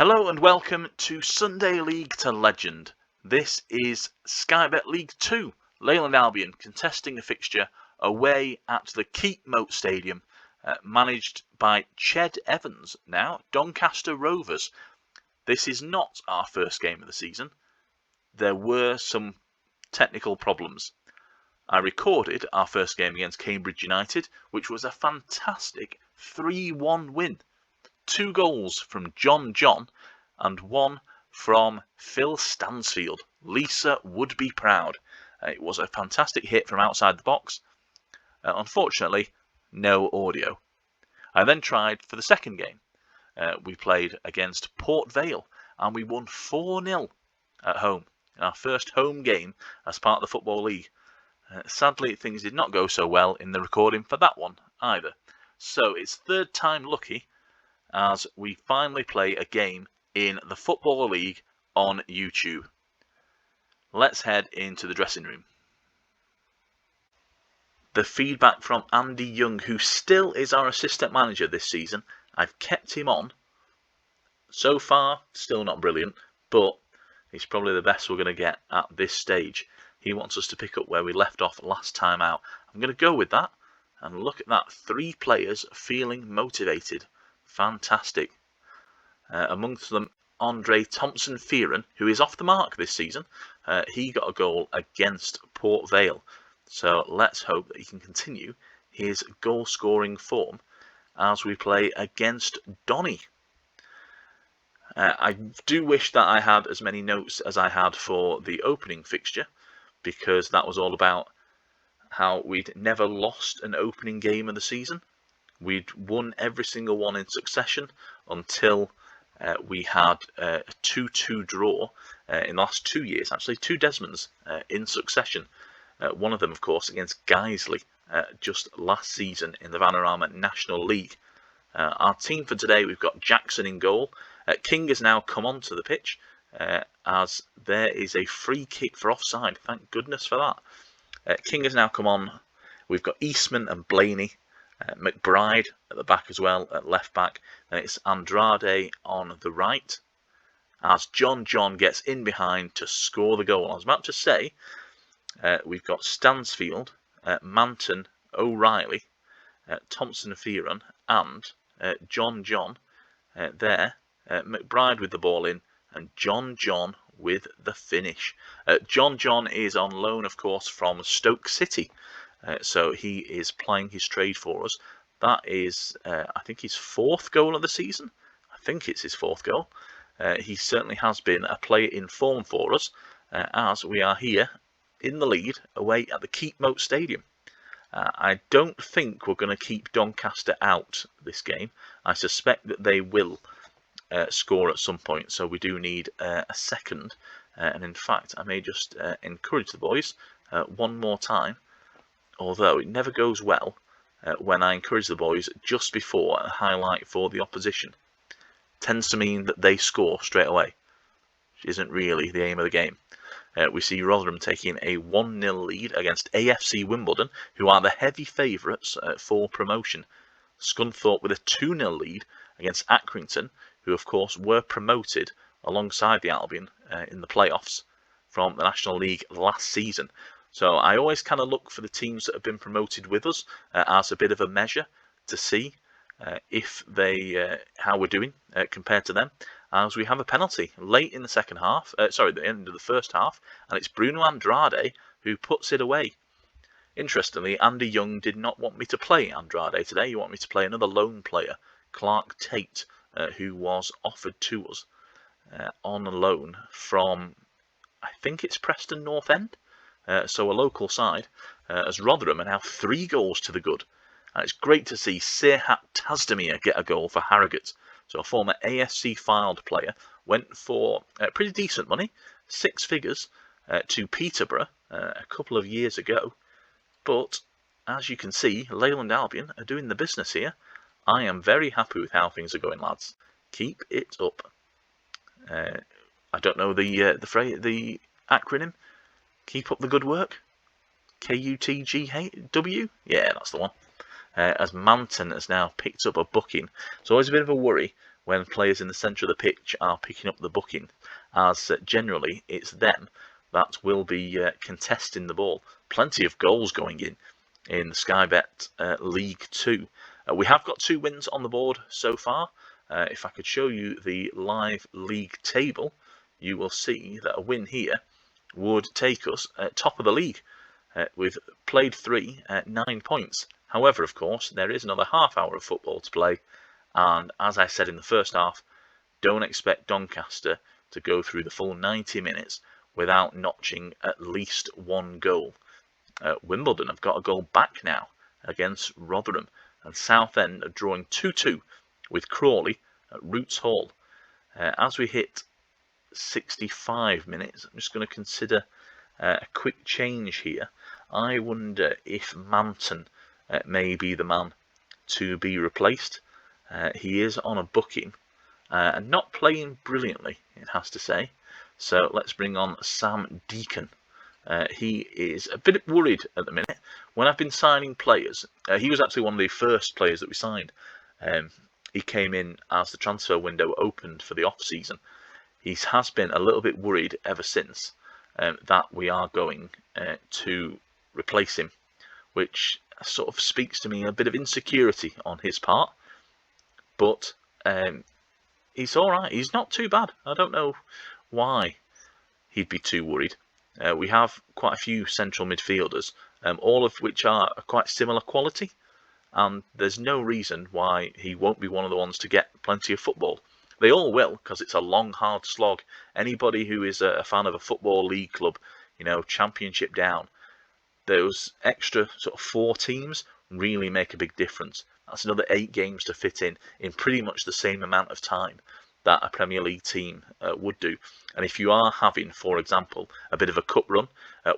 Hello and welcome to Sunday League to Legend. This is Sky Bet League 2, Leyland Albion contesting a fixture away at the Keepmoat Stadium, managed by Ched Evans, now Doncaster Rovers. This is not our first game of the season. There were some technical problems. I recorded our first game against Cambridge United, which was a fantastic 3-1 win. 2 goals from John and 1 from Phil Stansfield. Lisa would be proud. It was a fantastic hit from outside the box. Unfortunately, no audio. I then tried for the second game. We played against Port Vale and we won 4-0 at home in our first home game as part of the Football League. Sadly, things did not go so well in the recording for that one either. So it's third time lucky as we finally play a game in the Football League on YouTube. Let's head into the dressing room. The feedback from Andy Young, who still is our assistant manager this season. I've kept him on. So far, still not brilliant, but he's probably the best we're going to get at this stage. He wants us to pick up where we left off last time out. I'm going to go with that and look at that. 3 players feeling motivated. Fantastic. Amongst them, Andre Thompson-Fearon, who is off the mark this season. He got a goal against Port Vale. So let's hope that he can continue his goal-scoring form as we play against Donny. I do wish that I had as many notes as I had for the opening fixture, because that was all about how we'd never lost an opening game of the season. We'd won every single one in succession until we had a 2-2 draw in the last 2 years, actually 2 Desmonds in succession. One of them, of course, against Guiseley just last season in the Vanarama National League. Our team for today, we've got Jackson in goal. King has now come onto the pitch as there is a free kick for offside. Thank goodness for that. King has now come on. We've got Eastman and Blaney. McBride at the back as well, at left back. Then it's Andrade on the right as John gets in behind to score the goal. I was about to say we've got Stansfield, Manton, O'Reilly, Thompson-Fearon and John there. McBride with the ball in and John with the finish. John is on loan, of course, from Stoke City. So he is playing his trade for us. That is, I think, his 4th goal of the season. I think it's his 4th goal. He certainly has been a player in form for us as we are here in the lead away at the Keepmoat Stadium. I don't think we're going to keep Doncaster out this game. I suspect that they will score at some point, so we do need a second. And in fact, I may just encourage the boys one more time. Although it never goes well when I encourage the boys just before a highlight for the opposition. Tends to mean that they score straight away, which isn't really the aim of the game. We see Rotherham taking a 1-0 lead against AFC Wimbledon, who are the heavy favourites for promotion. Scunthorpe with a 2-0 lead against Accrington, who of course were promoted alongside the Albion in the playoffs from the National League last season. So I always kind of look for the teams that have been promoted with us as a bit of a measure to see if how we're doing compared to them. As we have a penalty late in the second half, the end of the first half, and it's Bruno Andrade who puts it away. Interestingly, Andy Young did not want me to play Andrade today. He wanted me to play another lone player, Clark Tate, who was offered to us on loan from, I think it's Preston North End. So a local side, as Rotherham are now 3 goals to the good. And it's great to see Serhat Tazdemir get a goal for Harrogate. So a former AFC Fylde player went for pretty decent money, 6 figures, to Peterborough a couple of years ago. But as you can see, Leyland Albion are doing the business here. I am very happy with how things are going, lads. Keep it up. I don't know the acronym. Keep up the good work. KUTGW? Yeah, that's the one. As Manton has now picked up a booking. It's always a bit of a worry when players in the centre of the pitch are picking up the booking, as generally it's them that will be contesting the ball. Plenty of goals going in the Sky Bet League 2. We have got 2 wins on the board so far. If I could show you the live league table, you will see that a win here would take us top of the league. We've played 3 at 9 points. However, of course, there is another half hour of football to play, and as I said in the first half, don't expect Doncaster to go through the full 90 minutes without notching at least 1 goal. Wimbledon have got a goal back now against Rotherham, and Southend are drawing 2-2 with Crawley at Roots Hall. As we hit 65 minutes, I'm just going to consider a quick change here. I wonder if Manton may be the man to be replaced. He is on a booking and not playing brilliantly, it has to say. So let's bring on Sam Deacon. He is a bit worried at the minute. When I've been signing players, he was actually one of the first players that we signed. He came in as the transfer window opened for the off-season. He has been a little bit worried ever since that we are going to replace him, which sort of speaks to me a bit of insecurity on his part. But he's all right. He's not too bad. I don't know why he'd be too worried. We have quite a few central midfielders, all of which are quite similar quality, and there's no reason why he won't be one of the ones to get plenty of football. They all will, because it's a long, hard slog. Anybody who is a fan of a football league club, you know, championship down, those extra sort of 4 teams really make a big difference. That's another 8 games to fit in pretty much the same amount of time that a Premier League team would do. And if you are having, for example, a bit of a cup run,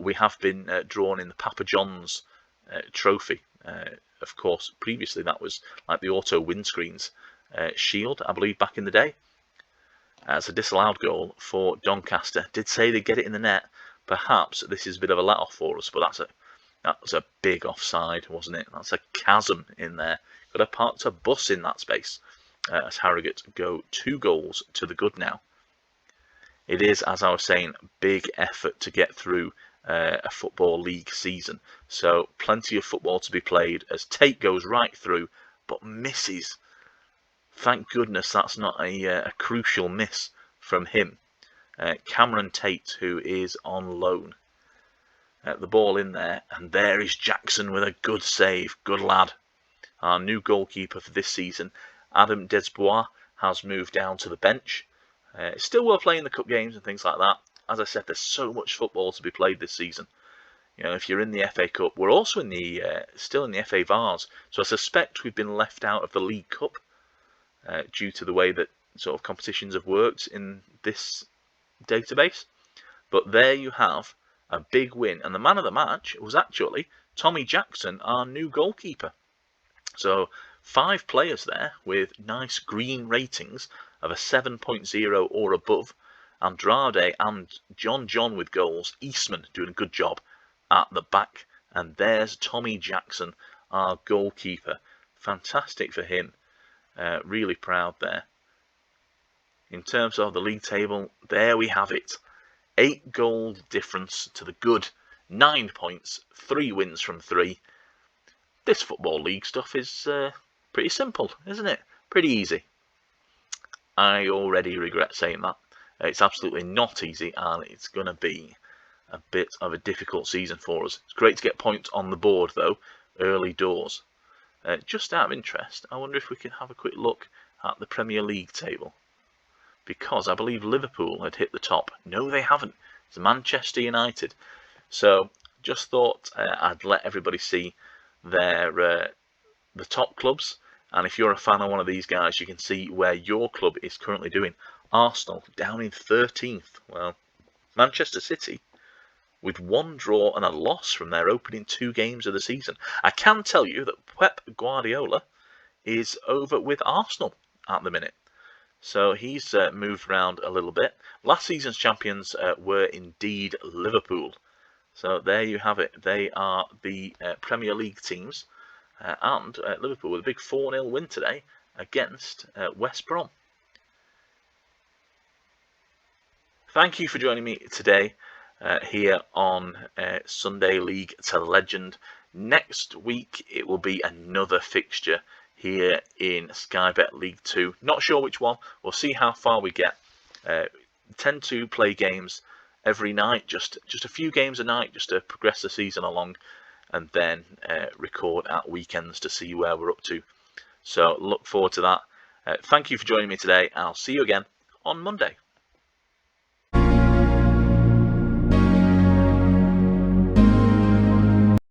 we have been drawn in the Papa John's trophy. Of course, previously that was like the auto windscreens shield, I believe, back in the day. As a disallowed goal for Doncaster. Did say they'd get it in the net. Perhaps this is a bit of a let-off for us, but that was a big offside, wasn't it? That's a chasm in there. Could have parked a bus in that space. As Harrogate go 2 goals to the good now. It is, as I was saying, big effort to get through a football league season. So plenty of football to be played as Tate goes right through, but misses. Thank goodness that's not a crucial miss from him. Cameron Tate, who is on loan. The ball in there, and there is Jackson with a good save. Good lad. Our new goalkeeper for this season, Adam Desbois, has moved down to the bench. Still worth playing the cup games and things like that. As I said, there's so much football to be played this season. You know, if you're in the FA Cup, we're also in the still in the FA Vars. So I suspect we've been left out of the League Cup due to the way that sort of competitions have worked in this database. But there you have a big win, and the man of the match was actually Tommy Jackson, our new goalkeeper. So 5 players there with nice green ratings of a 7.0 or above. Andrade and John with goals. Eastman doing a good job at the back. And there's Tommy Jackson, our goalkeeper. Fantastic for him. Really proud there. In terms of the league table, there we have it. 8 goal difference to the good. 9 points. 3 wins from 3. This football league stuff is pretty simple, isn't it? Pretty easy. I already regret saying that. It's absolutely not easy, and it's going to be a bit of a difficult season for us. It's great to get points on the board, though, early doors. Just out of interest, I wonder if we can have a quick look at the Premier League table. Because I believe Liverpool had hit the top. No, they haven't. It's Manchester United. So, just thought I'd let everybody see their the top clubs. And if you're a fan of one of these guys, you can see where your club is currently doing. Arsenal down in 13th. Well, Manchester City with 1 draw and a loss from their opening 2 games of the season. I can tell you that Pep Guardiola is over with Arsenal at the minute. So he's moved around a little bit. Last season's champions were indeed Liverpool. So there you have it. They are the Premier League teams. And Liverpool with a big 4-0 win today against West Brom. Thank you for joining me today here on Sunday League to Legend. Next week it will be another fixture here in Sky Bet League 2. Not sure which one. We'll see how far we get. Tend to play games every night, just a few games a night, just to progress the season along, and then record at weekends to see where we're up to. So look forward to that. Thank you for joining me today. I'll see you again on Monday.